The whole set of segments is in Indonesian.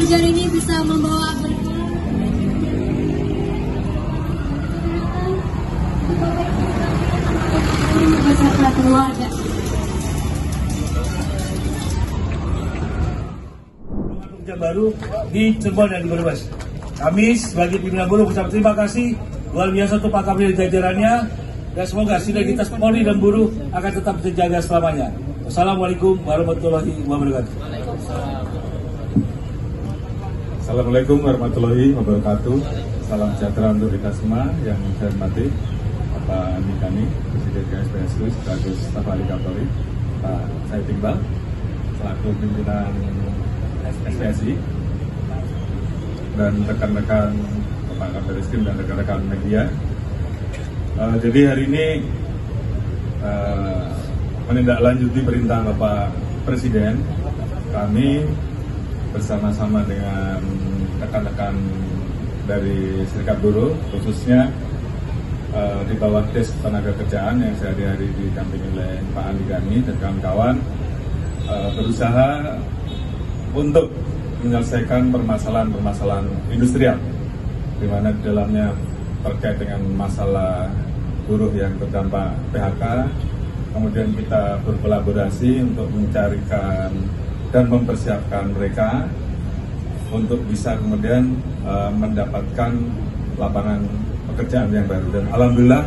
pekerjaan ini bisa membawa berkah beserta keluarga. Kerja baru di Cirebon dan di Brebes. Kami sebagai pimpinan buruh mengucapkan terima kasih luar biasa untuk Pak Kapolri dan jajarannya, dan semoga sinergitas Polri dan buruh akan tetap terjaga selamanya. Wassalamualaikum warahmatullahi wabarakatuh. Assalamualaikum warahmatullahi wabarakatuh. Salam sejahtera untuk kita semua yang saya hormati Bapak Andikani, Presiden KSPSU, sekaligus staf ahli Kapolri, Pak Said Iqbal, selaku pimpinan SPSI, dan rekan-rekan Bapak Kabar Eskrim dan rekan-rekan media. Jadi hari ini menindaklanjuti perintah Bapak Presiden, kami bersama-sama dengan rekan-rekan dari Serikat Buruh, khususnya di bawah Des Tenaga Kerjaan yang sehari-hari didampingi oleh Pak Andikani dan kawan-kawan, berusaha untuk menyelesaikan permasalahan-permasalahan industrial, di mana di dalamnya terkait dengan masalah buruh yang terdampak PHK. Kemudian kita berkolaborasi untuk mencarikan dan mempersiapkan mereka untuk bisa kemudian mendapatkan lapangan pekerjaan yang baru. Dan alhamdulillah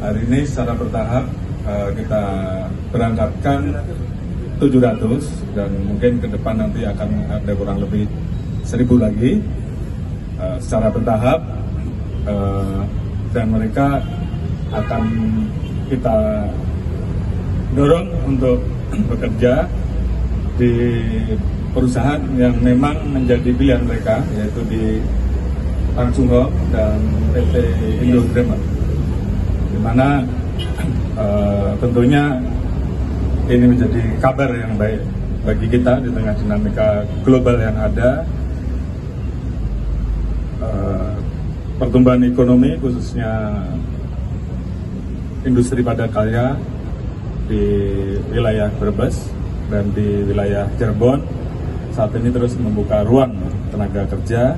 hari ini secara bertahap kita berangkatkan 700, dan mungkin ke depan nanti akan ada kurang lebih 1000 lagi secara bertahap, dan mereka akan kita dorong untuk bekerja di perusahaan yang memang menjadi pilihan mereka, yaitu di Tangsungho dan PT Indo Dreamer, di mana tentunya ini menjadi kabar yang baik bagi kita di tengah dinamika global yang ada. Pertumbuhan ekonomi khususnya industri padat karya di wilayah Brebes dan di wilayah Cirebon saat ini terus membuka ruang tenaga kerja.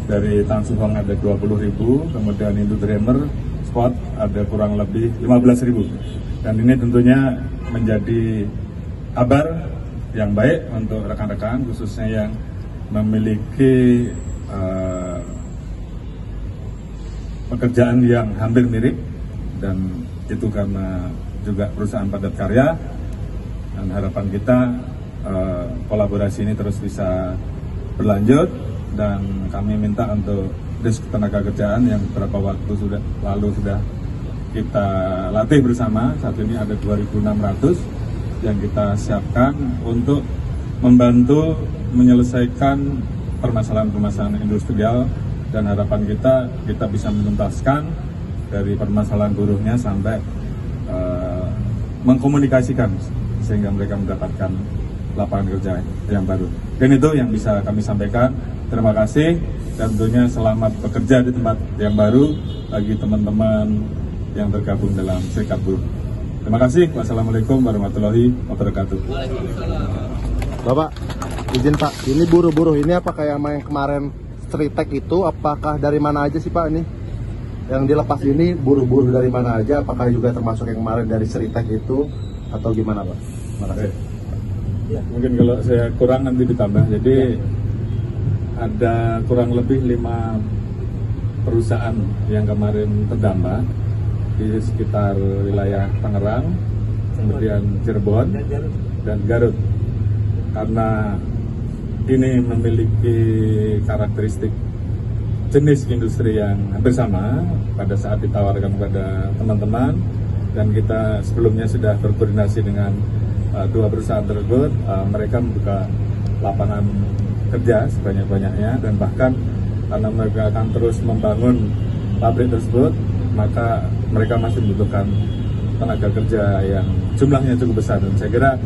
Dari Tangsungho ada 20.000, kemudian Indo Dreamer Spot ada kurang lebih 15.000, dan ini tentunya menjadi kabar yang baik untuk rekan-rekan khususnya yang memiliki pekerjaan yang hampir mirip, dan itu karena juga perusahaan padat karya, dan harapan kita kolaborasi ini terus bisa berlanjut. Dan kami minta untuk Des Tenaga Kerjaan yang beberapa waktu lalu sudah kita latih bersama, saat ini ada 2.600 yang kita siapkan untuk membantu menyelesaikan permasalahan-permasalahan industrial, dan harapan kita bisa menuntaskan dari permasalahan buruhnya sampai mengkomunikasikan sehingga mereka mendapatkan lapangan kerja yang baru. Dan itu yang bisa kami sampaikan. Terima kasih, dan tentunya selamat bekerja di tempat yang baru bagi teman-teman yang tergabung dalam Serikat Buruh. Terima kasih. Wassalamualaikum warahmatullahi wabarakatuh. Bapak, izin Pak, ini buruh-buruh ini apa kayak yang kemarin Stritek itu, apakah dari mana aja sih Pak ini? Yang dilepas ini buruh-buruh dari mana aja? Apakah juga termasuk yang kemarin dari Stritek itu atau gimana Pak? Terima kasih. Ya, mungkin kalau saya kurang nanti ditambah. Jadi ada kurang lebih 5 perusahaan yang kemarin terdampak di sekitar wilayah Tangerang, kemudian Cirebon dan Garut. Karena ini memiliki karakteristik jenis industri yang hampir sama pada saat ditawarkan kepada teman-teman, dan kita sebelumnya sudah berkoordinasi dengan 2 perusahaan tersebut. Mereka membuka lapangan kerja sebanyak-banyaknya, dan bahkan karena mereka akan terus membangun pabrik tersebut, maka mereka masih membutuhkan tenaga kerja yang jumlahnya cukup besar. Dan saya kira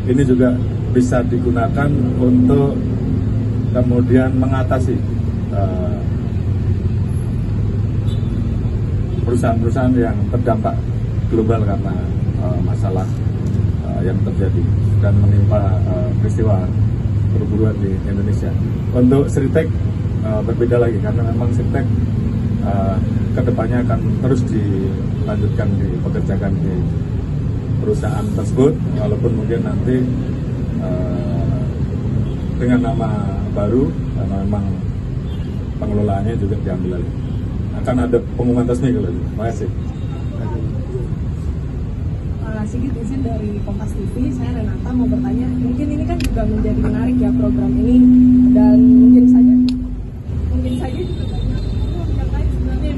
ini juga bisa digunakan untuk kemudian mengatasi perusahaan-perusahaan yang terdampak global karena masalah yang terjadi dan menimpa peristiwa perburuan di Indonesia. Untuk Sritek berbeda lagi karena memang Sritek kedepannya akan terus dilanjutkan dipekerjakan di perusahaan tersebut, walaupun mungkin nanti dengan nama baru karena memang pengelolaannya juga diambil lagi. Akan ada pengumuman resmi kalau itu. Terima kasih. Sigit izin dari Kompas TV, saya Renata mau bertanya, mungkin ini kan juga menjadi menarik ya program ini, dan mungkin saja juga banyak yang lain sebenarnya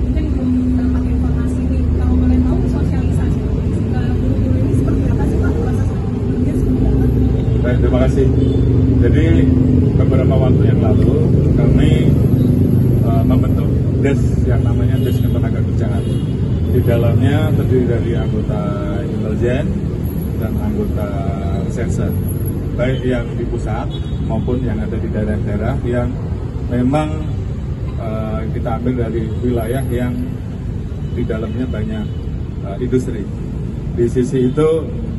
mungkin belum dapat informasi nih. Kalau boleh tahu sosialisasi guru-guru ini seperti apa sih Pak? Mungkin seperti apa? Baik, terima kasih. Jadi beberapa waktu yang lalu kami membentuk DES yang namanya DES Ketenagakerjaan. Di dalamnya terdiri dari anggota intelijen dan anggota reserse, baik yang di pusat maupun yang ada di daerah-daerah yang memang kita ambil dari wilayah yang di dalamnya banyak industri. Di sisi itu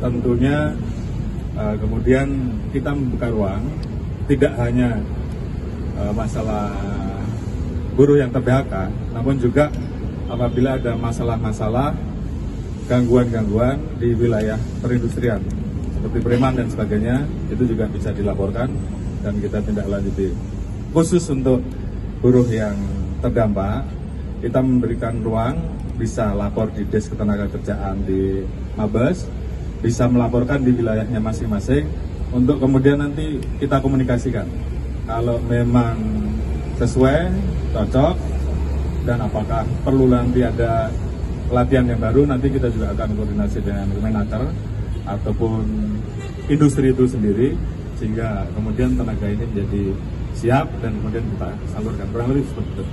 tentunya kemudian kita membuka ruang tidak hanya masalah buruh yang ter-PHK, namun juga apabila ada masalah-masalah gangguan-gangguan di wilayah perindustrian seperti preman dan sebagainya, itu juga bisa dilaporkan dan kita tindak lanjuti. Khusus untuk buruh yang terdampak, kita memberikan ruang bisa lapor di Des Ketenagakerjaan di Mabes, bisa melaporkan di wilayahnya masing-masing untuk kemudian nanti kita komunikasikan kalau memang sesuai, cocok, dan apakah perlu nanti ada pelatihan yang baru, nanti kita juga akan koordinasi dengan Kemenaker ataupun industri itu sendiri, sehingga kemudian tenaga ini menjadi siap dan kemudian kita salurkan. Kurang lebih seperti itu.